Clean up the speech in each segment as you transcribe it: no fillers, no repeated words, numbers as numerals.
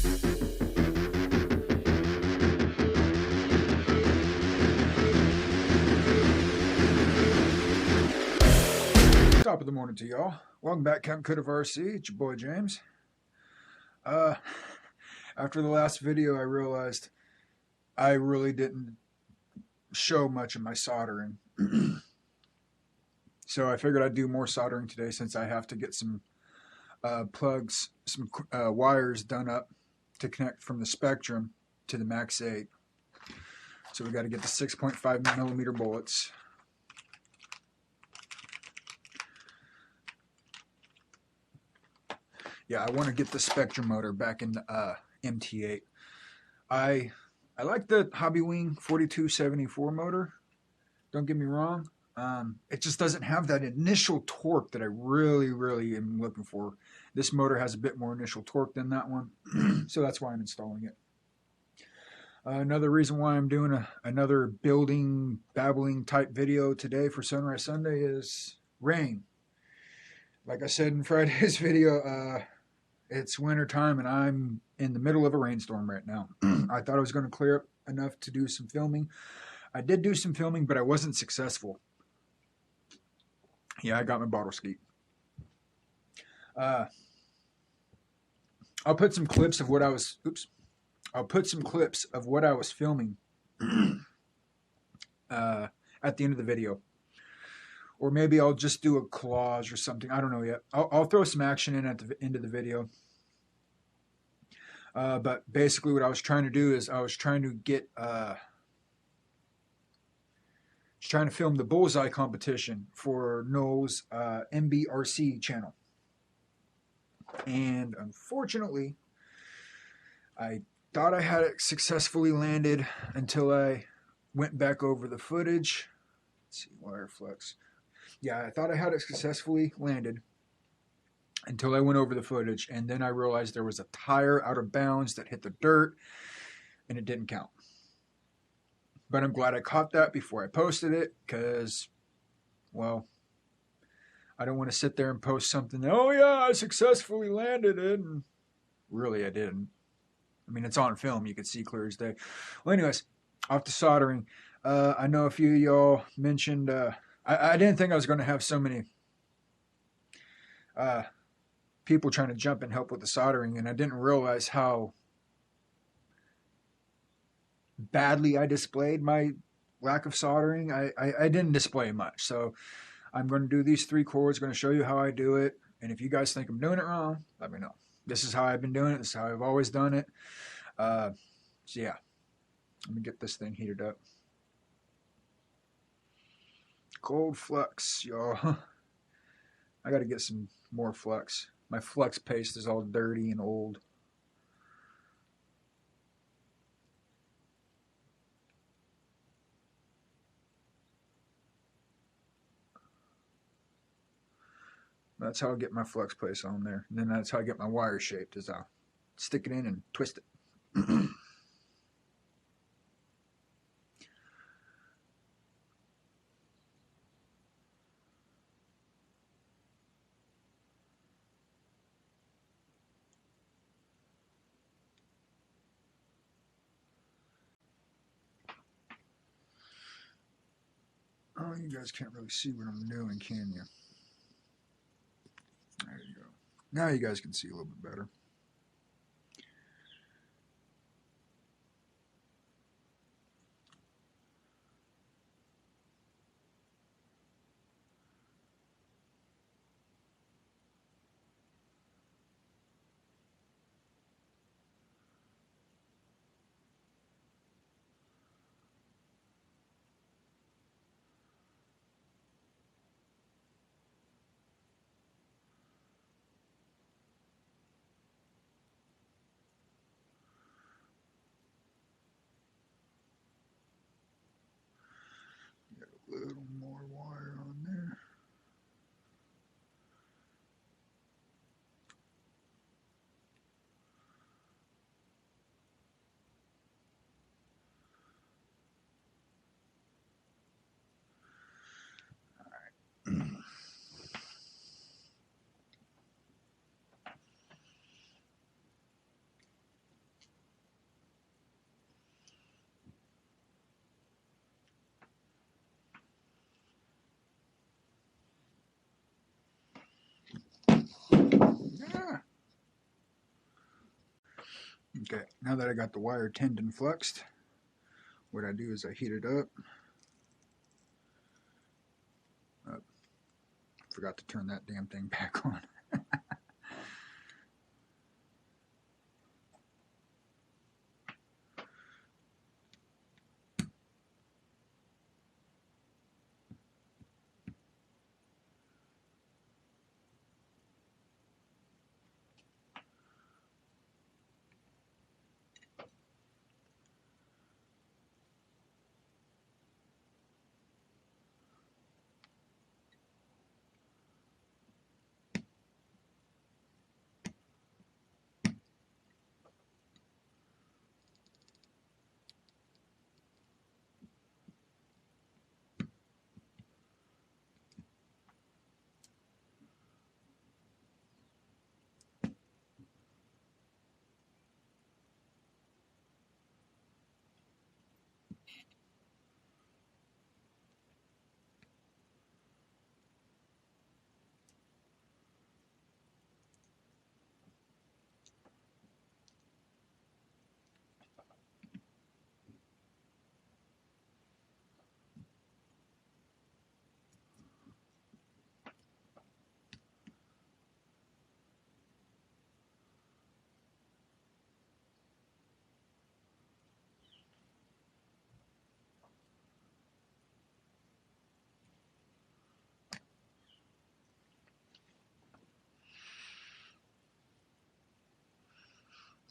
Top of the morning to y'all. Welcome back, Camp Could of RC. It's your boy James. After the last video, I realized I really didn't show much of my soldering. So I figured I'd do more soldering today since I have to get some plugs, some wires done up to connect from the Spectrum to the Max 8. So we got to get the 6.5 millimeter bullets. Yeah, I want to get the Spectrum motor back in the MT8. I like the Hobbywing 4274 motor. Don't get me wrong. It just doesn't have that initial torque that I really am looking for. This motor has a bit more initial torque than that one, so that's why I'm installing it. Another reason why I'm doing another building babbling type video today for Sunrise Sunday is rain. Like I said in Friday's video, it's winter time and I'm in the middle of a rainstorm right now. I thought I was going to clear up enough to do some filming. I did do some filming, but I wasn't successful. Yeah, I got my bottle ski. I'll put some clips of what I was. I'll put some clips of what I was filming at the end of the video, or maybe I'll just do a collage or something. I don't know yet. I'll throw some action in at the end of the video. But basically, what I was trying to do is I was trying to get. Trying to film the bullseye competition for Noel's MBRC channel. And unfortunately, I thought I had it successfully landed until I went back over the footage. Let's see, wire flex. Yeah, I thought I had it successfully landed until I went over the footage, and then I realized there was a tire out of bounds that hit the dirt, and it didn't count. But I'm glad I caught that before I posted it, because, well, I don't want to sit there and post something, oh yeah, I successfully landed it, and really I didn't. I mean, it's on film, you can see clear as day. Well, anyways, off to soldering. I know a few of y'all mentioned, I didn't think I was going to have so many people trying to jump and help with the soldering, and I didn't realize how badly I displayed my lack of soldering. I didn't display much, so I'm going to do these 3 cords, going to show you how I do it, and if you guys think I'm doing it wrong, let me know. This is how I've been doing it. This is how I've always done it. So yeah, let me get this thing heated up. Cold flux, y'all. I got to get some more flux. My flux paste is all dirty and old. That's how I get my flux paste on there. And then that's how I get my wire shaped, is I'll stick it in and twist it. Oh, you guys can't really see what I'm doing, can you? There you go. Now you guys can see a little bit better. Okay, now that I got the wire tendon flexed, what I do is I heat it up. Forgot to turn that damn thing back on.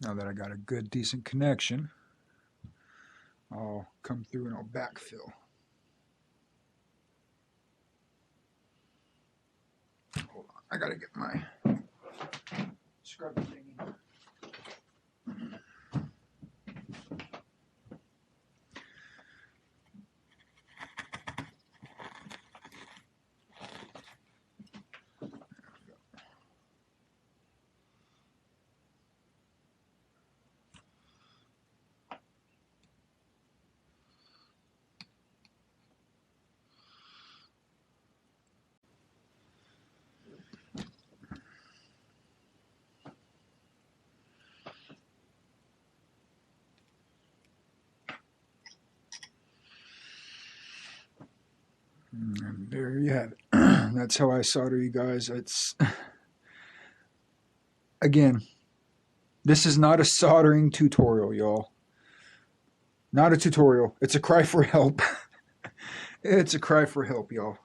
Now that I got a good, decent connection, I'll come through and I'll backfill. Hold on, I gotta get my scrubber thingy. And there you have it. That's how I solder, you guys. It's again, this is not a soldering tutorial, y'all. Not a tutorial. It's a cry for help. It's a cry for help, y'all.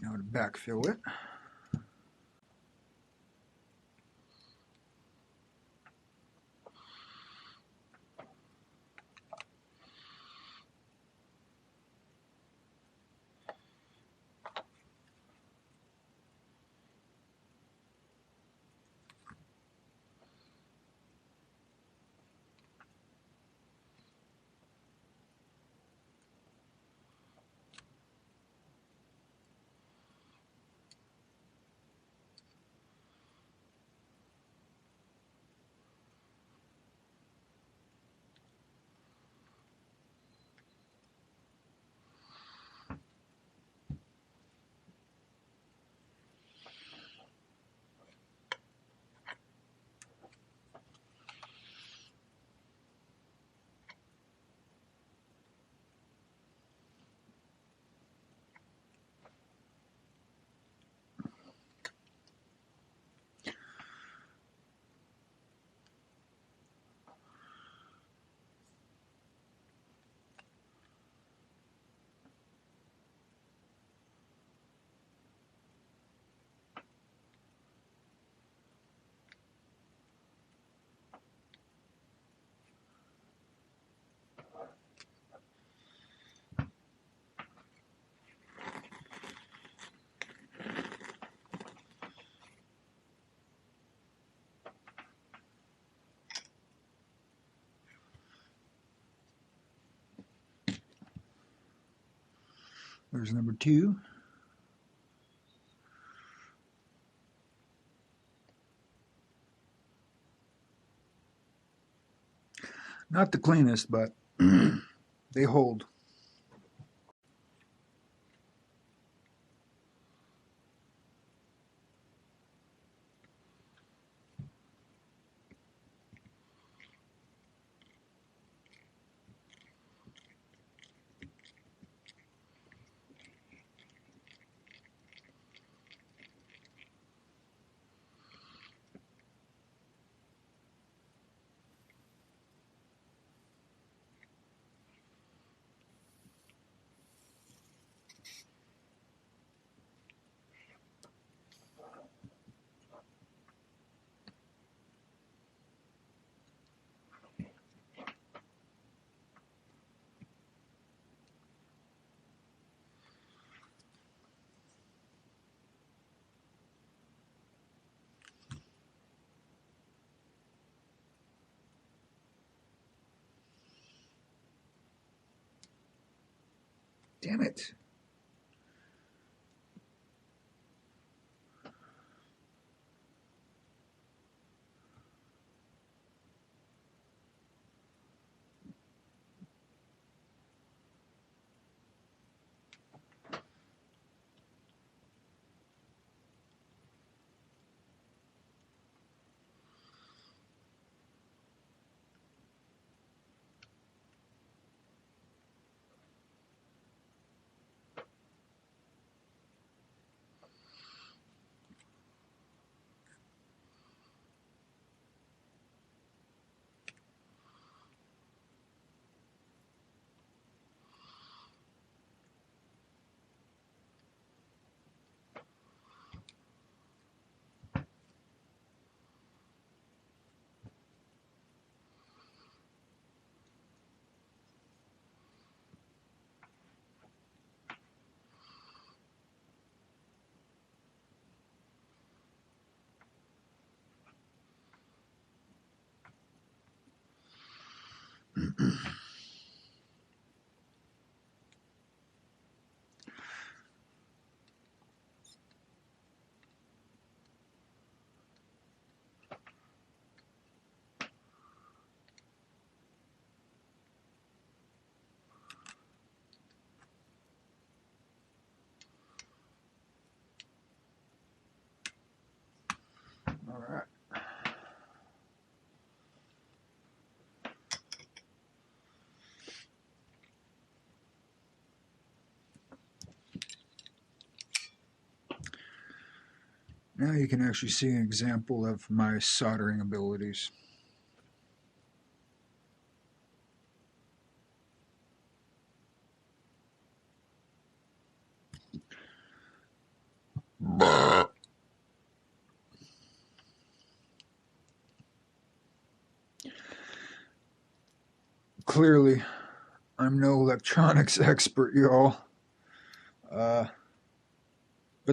Now to backfill it. There's number 2. Not the cleanest, but they hold. Damn it. All right. Now you can actually see an example of my soldering abilities. Clearly, I'm no electronics expert, y'all. But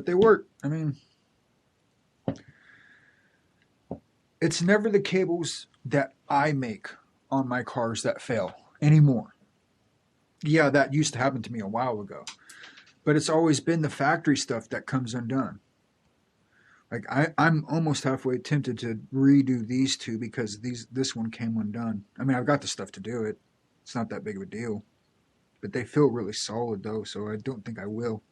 they work. I mean, it's never the cables that I make on my cars that fail anymore. Yeah, that used to happen to me a while ago. But it's always been the factory stuff that comes undone. Like I'm almost halfway tempted to redo these two because this one came undone. I mean, I've got the stuff to do it. It's not that big of a deal. But they feel really solid though, so I don't think I will.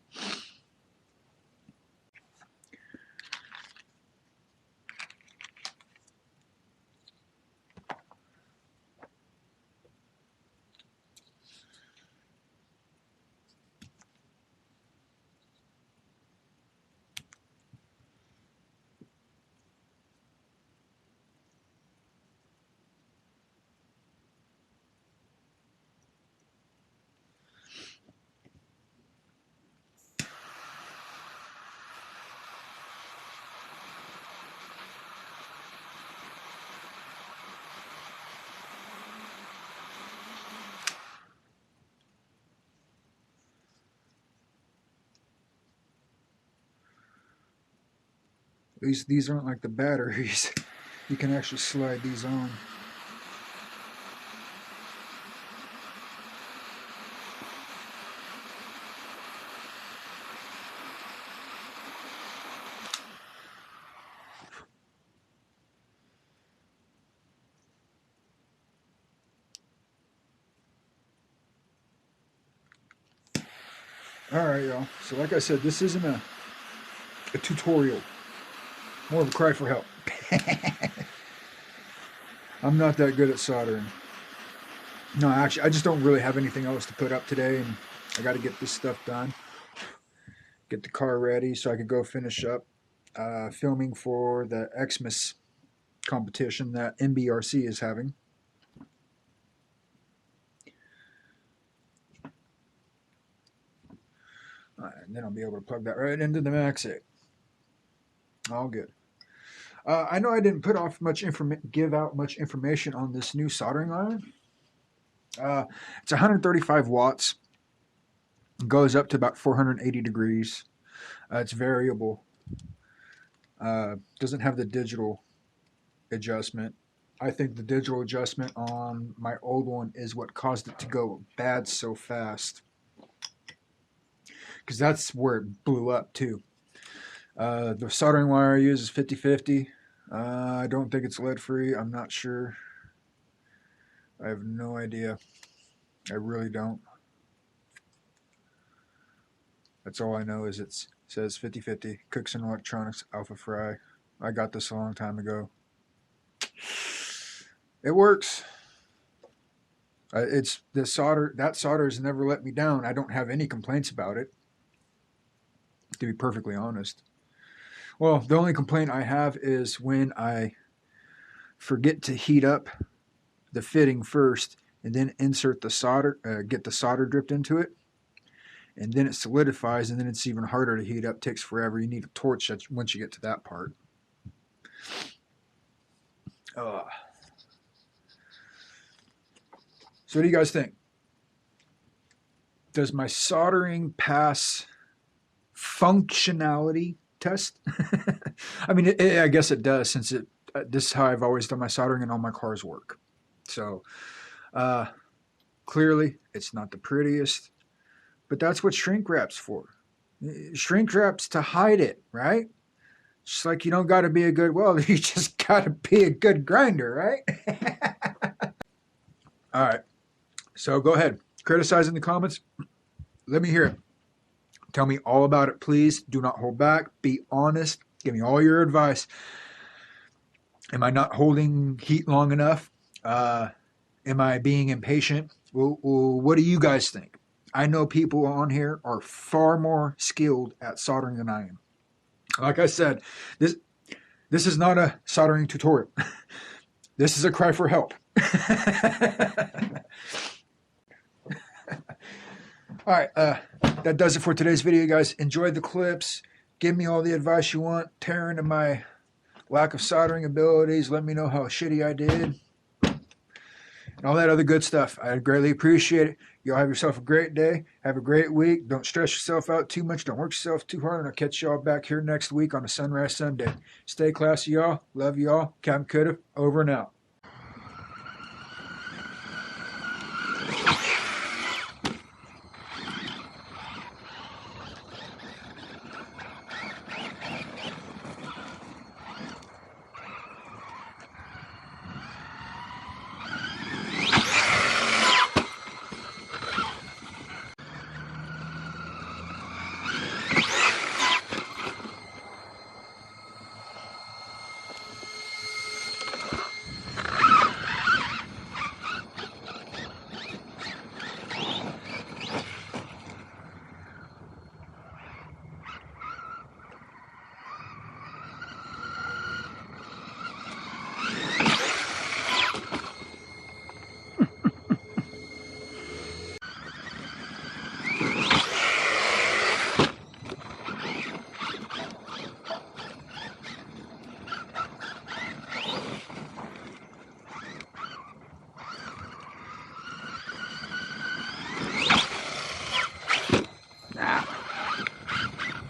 These aren't like the batteries. You can actually slide these on. Alright, y'all. So like I said, this isn't a tutorial. More of a cry for help. I'm not that good at soldering. No, actually, I just don't really have anything else to put up today, and I got to get this stuff done. Get the car ready so I could go finish up filming for the Xmas competition that NBRC is having. And then I'll be able to plug that right into the Max 8. All good. I know I didn't put off give out much information on this new soldering iron. It's 135 watts. Goes up to about 480 degrees. It's variable. Doesn't have the digital adjustment. I think the digital adjustment on my old one is what caused it to go bad so fast. Because that's where it blew up too. The soldering wire I use is 50/50. I don't think it's lead free. I'm not sure. I have no idea. I really don't. That's all I know is it says 50/50. Cooks and Electronics Alpha Fry. I got this a long time ago. It works. It's the solder. That solder has never let me down. I don't have any complaints about it, to be perfectly honest. Well, the only complaint I have is when I forget to heat up the fitting first and then insert the solder, get the solder dripped into it, and then it solidifies, and then it's even harder to heat up. Takes forever. You need a torch once you get to that part. So what do you guys think? Does my soldering pass functionality test? I mean, I guess it does, since this is how I've always done my soldering and all my cars work. So clearly it's not the prettiest, but that's what shrink wrap's for. Shrink wrap's to hide it, right? Just like you don't got to be a good welder, you just got to be a good grinder, right? All right. So go ahead. Criticize in the comments. Let me hear it. Tell me all about it, please. Do not hold back. Be honest. Give me all your advice. Am I not holding heat long enough? Am I being impatient? Well, what do you guys think? I know people on here are far more skilled at soldering than I am. Like I said, this is not a soldering tutorial. This is a cry for help. All right, that does it for today's video, guys. Enjoy the clips. Give me all the advice you want. Tear into my lack of soldering abilities. Let me know how shitty I did. And all that other good stuff. I greatly appreciate it. Y'all have yourself a great day. Have a great week. Don't stress yourself out too much. Don't work yourself too hard. And I'll catch y'all back here next week on a Sunrise Sunday. Stay classy, y'all. Love y'all. Captain Coulda, over and out.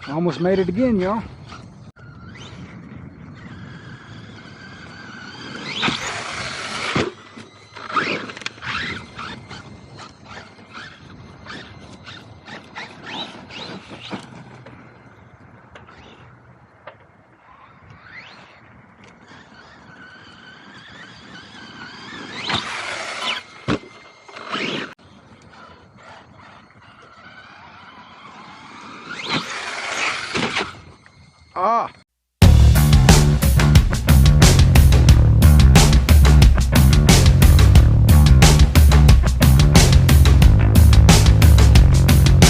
Almost made it again, y'all. Ah!